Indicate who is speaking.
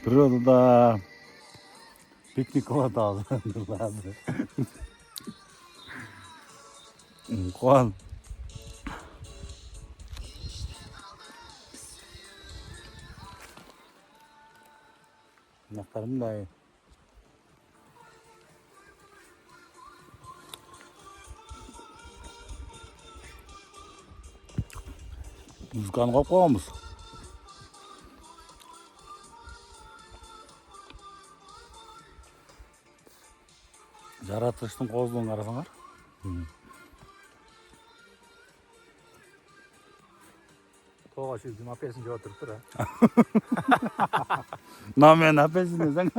Speaker 1: Природа пикник кылат азыр. Куан. Нактар мындай. Музыканы коюп койгонбуз. Жаратылыштын кооздугун карасаңар.
Speaker 2: Тоға шүйдім апельсин жеп отырып тұр.
Speaker 1: На мен апельсин десең.